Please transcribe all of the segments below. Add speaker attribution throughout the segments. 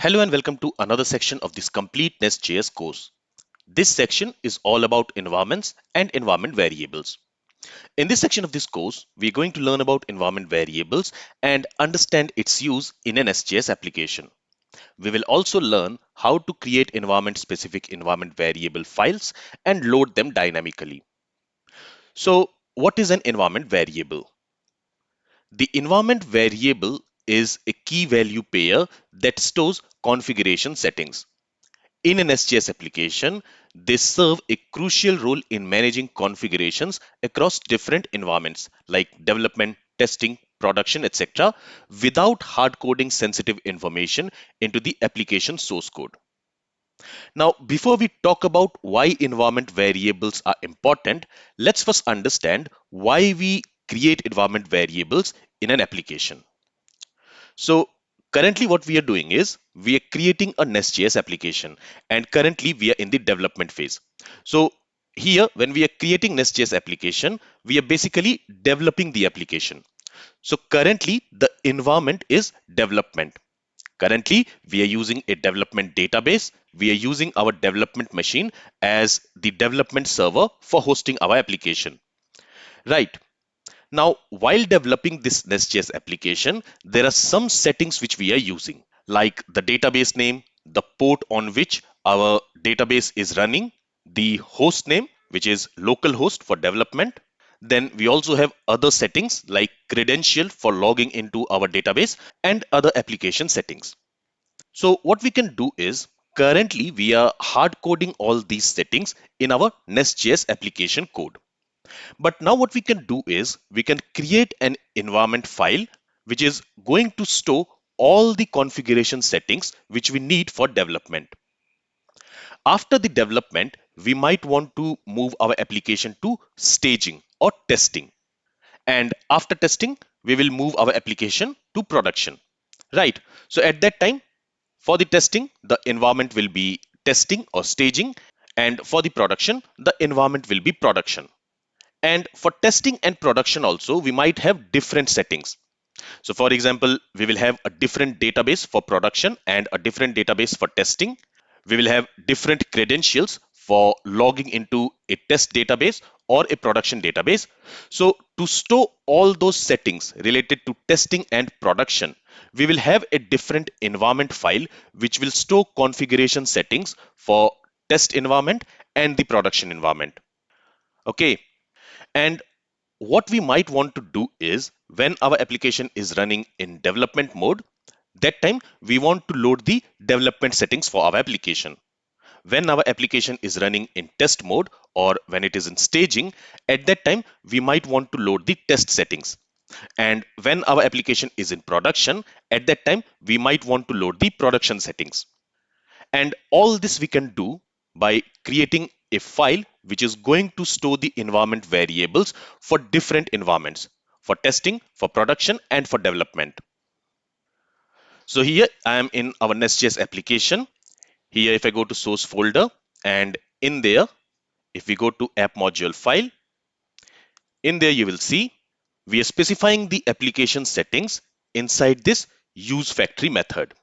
Speaker 1: Hello and welcome to another section of this complete NestJS course. This section is all about environments and environment variables. In this section of this course, we are going to learn about environment variables and understand its use in an SJS application. We will also learn how to create environment-specific environment variable files and load them dynamically. So, what is an environment variable? The environment variable is a key value pair that stores configuration settings. In an SJS application, they serve a crucial role in managing configurations across different environments like development, testing, production, etc., without hard coding sensitive information into the application source code. Now, before we talk about why environment variables are important, let's first understand why we create environment variables in an application. So currently what we are doing is we are creating a NestJS application, and currently we are in the development phase. So here when we are creating NestJS application, we are basically developing the application. So currently the environment is development. Currently we are using a development database. We are using our development machine as the development server for hosting our application. Right. Now, while developing this NestJS application, there are some settings which we are using, like the database name, the port on which our database is running, the host name, which is localhost for development. Then we also have other settings like credential for logging into our database and other application settings. So what we can do is currently we are hard coding all these settings in our NestJS application code. But now what we can do is we can create an environment file which is going to store all the configuration settings which we need for development. After the development, we might want to move our application to staging or testing. And after testing, we will move our application to production. Right. So at that time, for the testing, the environment will be testing or staging. And for the production, the environment will be production. And for testing and production also, we might have different settings. So for example, we will have a different database for production and a different database for testing. We will have different credentials for logging into a test database or a production database. So to store all those settings related to testing and production, we will have a different environment file which will store configuration settings for test environment and the production environment. Okay. And what we might want to do is when our application is running in development mode, that time we want to load the development settings for our application. When our application is running in test mode or when it is in staging, at that time we might want to load the test settings. And when our application is in production, at that time we might want to load the production settings. And all this we can do by creating a file which is going to store the environment variables for different environments, for testing, for production, and for development. So here I am in our NestJS application. Here if I go to source folder, and in there, if we go to app module file, in there you will see we are specifying the application settings inside this use factory method.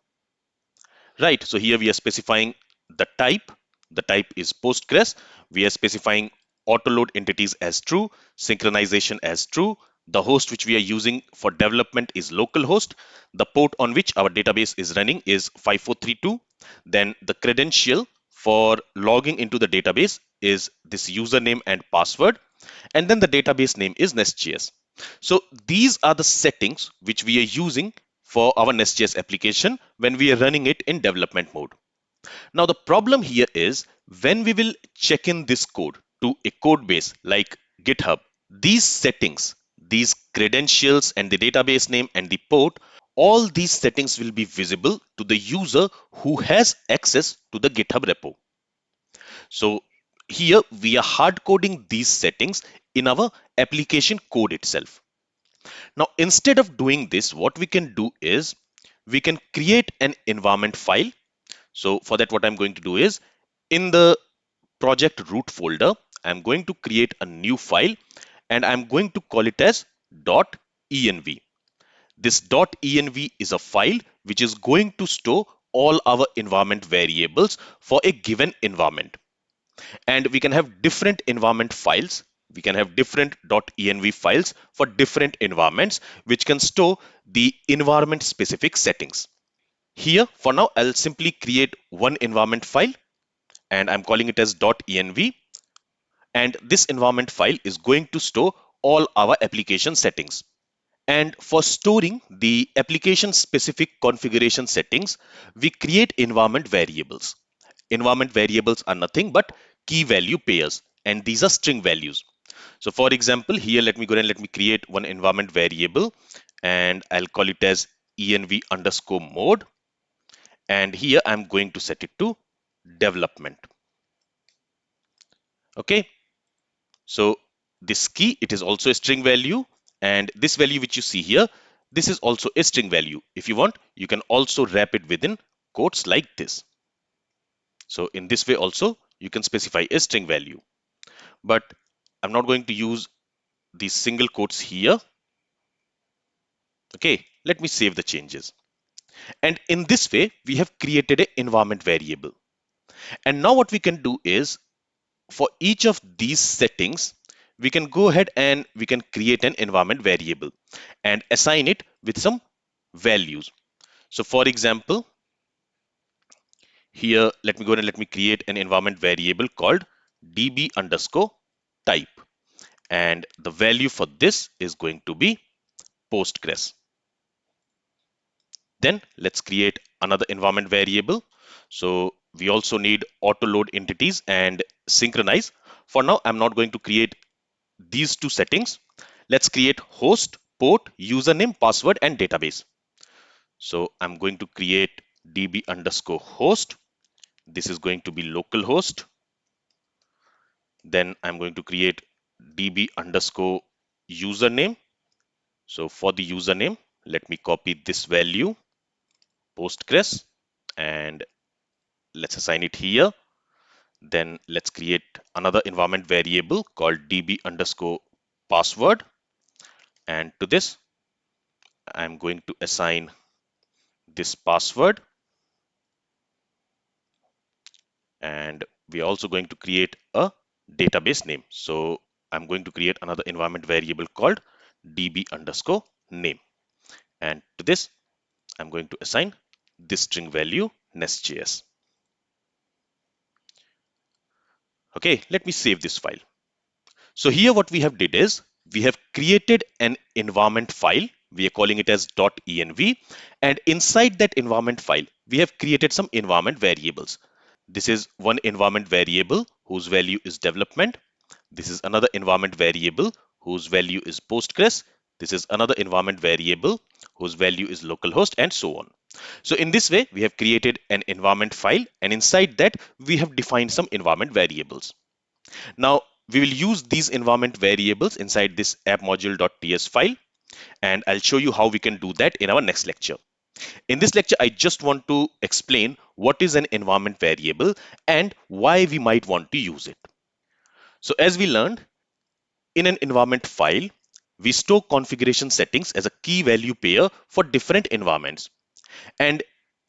Speaker 1: Right, so here we are specifying the type. The type is Postgres. We are specifying autoload entities as true, synchronization as true. The host which we are using for development is localhost. The port on which our database is running is 5432. Then the credential for logging into the database is this username and password. And then the database name is NestJS. So these are the settings which we are using for our NestJS application when we are running it in development mode. Now the problem here is when we will check in this code to a code base like GitHub, these settings, these credentials and the database name and the port, all these settings will be visible to the user who has access to the GitHub repo. So here we are hard coding these settings in our application code itself. Now, instead of doing this, what we can do is we can create an environment file. So for that, what I'm going to do is in the project root folder, I'm going to create a new file and I'm going to call it as .env. This .env is a file which is going to store all our environment variables for a given environment. And we can have different environment files. We can have different .env files for different environments, which can store the environment specific settings. Here, for now, I'll simply create one environment file and I'm calling it as .env. And this environment file is going to store all our application settings. And for storing the application specific configuration settings, we create environment variables. Environment variables are nothing but key value pairs, and these are string values. So for example, here let me go and let me create one environment variable and I'll call it as env underscore mode. And here I'm going to set it to development. Okay. So this key, it is also a string value, and this value which you see here, this is also a string value. If you want, you can also wrap it within quotes like this. So in this way also, you can specify a string value. But I'm not going to use these single quotes here. Okay, let me save the changes. And in this way, we have created an environment variable. And now what we can do is, for each of these settings, we can go ahead and we can create an environment variable and assign it with some values. So for example, here, let me go ahead and let me create an environment variable called db underscore type. And the value for this is going to be Postgres. Then let's create another environment variable. So we also need auto load entities and synchronize. For now, I'm not going to create these two settings. Let's create host, port, username, password, and database. So I'm going to create db underscore host. This is going to be localhost. Then I'm going to create db underscore username. So for the username, let me copy this value, Postgres, and let's assign it here. Then let's create another environment variable called db underscore password. And to this, I'm going to assign this password. And we're also going to create a database name. So I'm going to create another environment variable called db underscore name. And to this, I'm going to assign this string value NestJS. Okay, let me save this file. So here what we have did is we have created an environment file. We are calling it as .env, and inside that environment file, we have created some environment variables. This is one environment variable whose value is development. This is another environment variable whose value is Postgres. This is another environment variable whose value is localhost, and so on. So in this way, we have created an environment file, and inside that, we have defined some environment variables. Now, we will use these environment variables inside this app module.ts file, and I'll show you how we can do that in our next lecture. In this lecture, I just want to explain what is an environment variable and why we might want to use it. So as we learned, in an environment file, we store configuration settings as a key value pair for different environments. And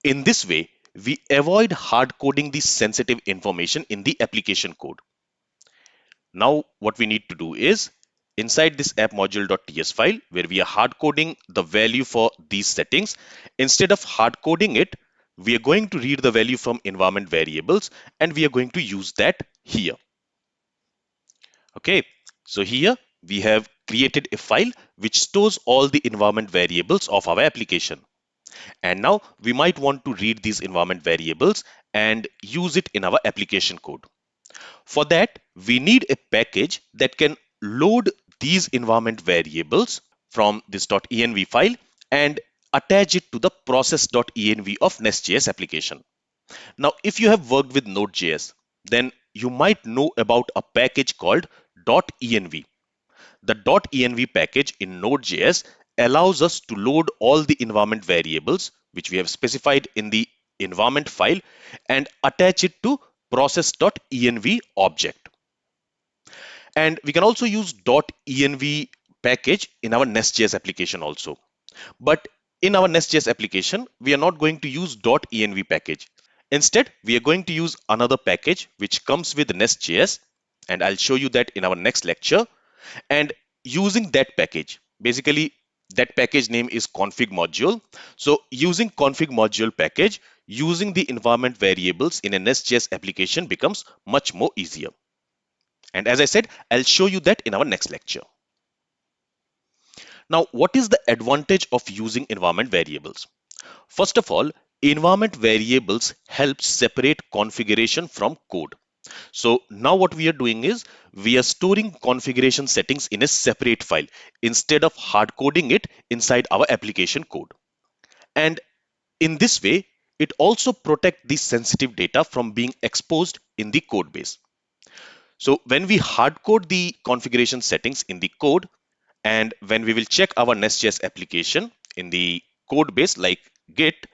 Speaker 1: in this way, we avoid hard coding the sensitive information in the application code. Now, what we need to do is inside this app module.ts file where we are hard coding the value for these settings, instead of hard coding it, we are going to read the value from environment variables and we are going to use that here. Okay, so here we have created a file which stores all the environment variables of our application. And now we might want to read these environment variables and use it in our application code. For that, we need a package that can load these environment variables from this .env file and attach it to the process.env of NestJS application. Now, if you have worked with Node.js, then you might know about a package called .env. The .env package in Node.js allows us to load all the environment variables which we have specified in the environment file and attach it to process.env object. And we can also use .env package in our NestJS application also. But In our NestJS application, we are not going to use .env package. Instead, we are going to use another package which comes with NestJS, and I'll show you that in our next lecture. And using that package, basically that package name is config module. So using config module package, using the environment variables in a NestJS application becomes much more easier. And as I said, I'll show you that in our next lecture. Now, what is the advantage of using environment variables? First of all, environment variables help separate configuration from code. So now what we are doing is we are storing configuration settings in a separate file instead of hard coding it inside our application code. And in this way, it also protects the sensitive data from being exposed in the code base. So when we hard code the configuration settings in the code, and when we will check our NestJS application in the code base like Git,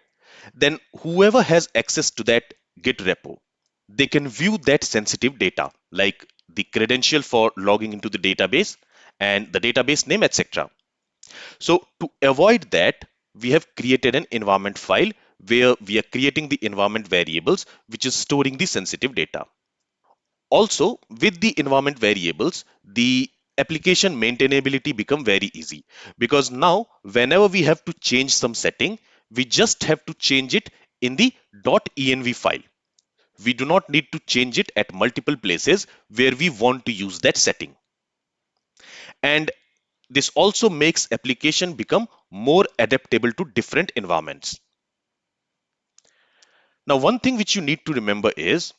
Speaker 1: then whoever has access to that Git repo, they can view that sensitive data like the credential for logging into the database and the database name, etc. So to avoid that, we have created an environment file where we are creating the environment variables which is storing the sensitive data. Also, with the environment variables, the application maintainability become very easy, because now whenever we have to change some setting, we just have to change it in the .env file. We do not need to change it at multiple places where we want to use that setting. And this also makes application become more adaptable to different environments. Now, one thing which you need to remember is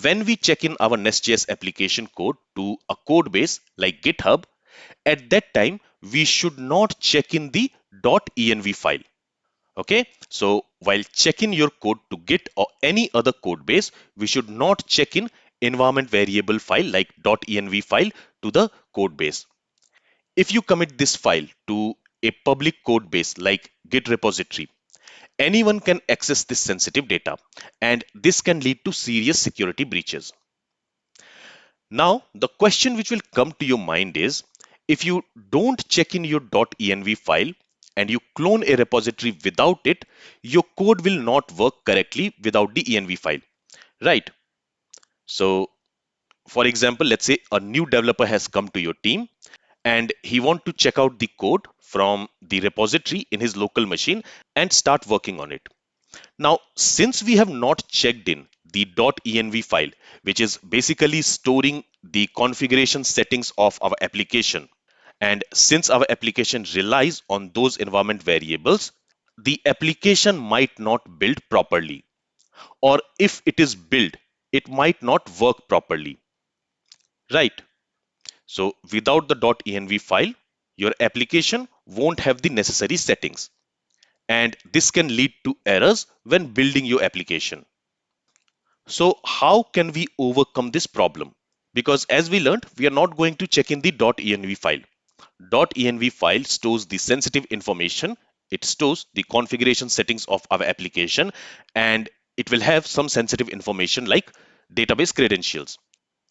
Speaker 1: when we check in our NestJS application code to a code base like GitHub, at that time, we should not check in the .env file. Okay, so while checking your code to Git or any other code base, we should not check in environment variable file like .env file to the code base. If you commit this file to a public code base like Git repository, anyone can access this sensitive data, and this can lead to serious security breaches. Now, the question which will come to your mind is, if you don't check in your .env file and you clone a repository without it, your code will not work correctly without the env file, right? So, for example, let's say a new developer has come to your team and he wants to check out the code from the repository in his local machine and start working on it. Now, since we have not checked in the .env file, which is basically storing the configuration settings of our application, and since our application relies on those environment variables, the application might not build properly, or if it is built, it might not work properly, right? So without the .env file, your application won't have the necessary settings, and this can lead to errors when building your application. So how can we overcome this problem? Because as we learned, we are not going to check in the .env file. .env file stores the sensitive information. It stores the configuration settings of our application, and it will have some sensitive information like database credentials.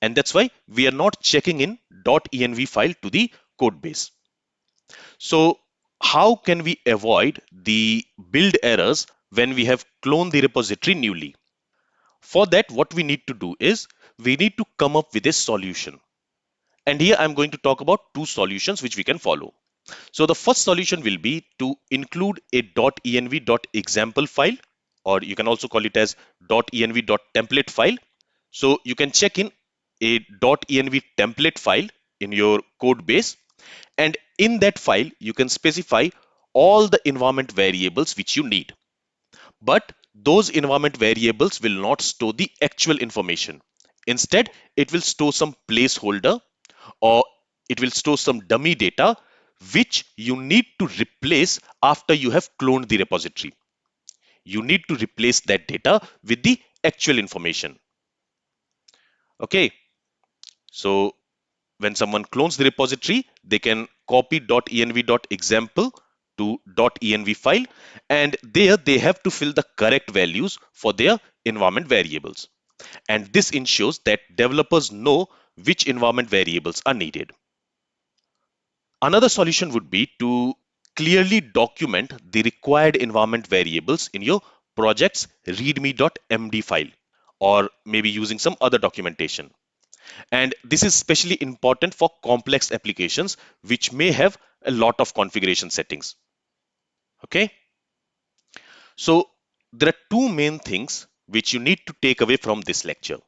Speaker 1: And that's why we are not checking in .env file to the code base. So how can we avoid the build errors when we have cloned the repository newly? For that, what we need to do is we need to come up with a solution. And here I'm going to talk about two solutions which we can follow. So the first solution will be to include a .env.example file, or you can also call it as .env.template file. So you can check in a .env template file in your code base, and in that file you can specify all the environment variables which you need. But those environment variables will not store the actual information. Instead, it will store some placeholder, or it will store some dummy data which you need to replace after you have cloned the repository. You need to replace that data with the actual information. Okay, so when someone clones the repository, they can copy .env.example to .env file, and there they have to fill the correct values for their environment variables. And this ensures that developers know which environment variables are needed. Another solution would be to clearly document the required environment variables in your project's readme.md file, or maybe using some other documentation. And this is especially important for complex applications which may have a lot of configuration settings. Okay, so there are two main things which you need to take away from this lecture.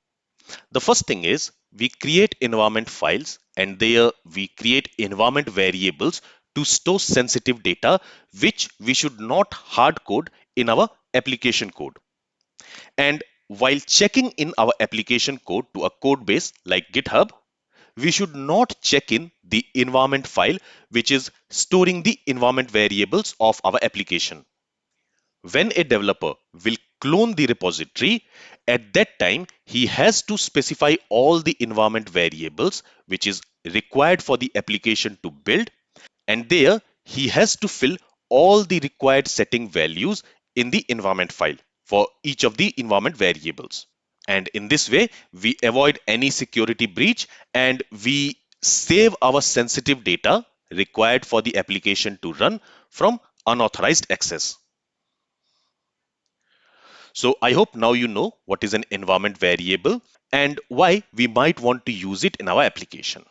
Speaker 1: The first thing is we create environment files, and there we create environment variables to store sensitive data which we should not hard code in our application code. And while checking in our application code to a code base like GitHub, we should not check in the environment file which is storing the environment variables of our application. When a developer will clone the repository, at that time he has to specify all the environment variables which is required for the application to build, and there he has to fill all the required setting values in the environment file for each of the environment variables. And in this way we avoid any security breach, and we save our sensitive data required for the application to run from unauthorized access. So I hope now you know what is an environment variable and why we might want to use it in our application.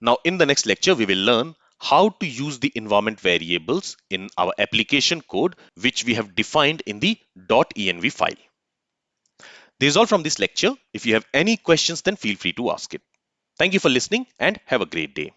Speaker 1: Now in the next lecture, we will learn how to use the environment variables in our application code, which we have defined in the .env file. This is all from this lecture. If you have any questions, then feel free to ask it. Thank you for listening and have a great day.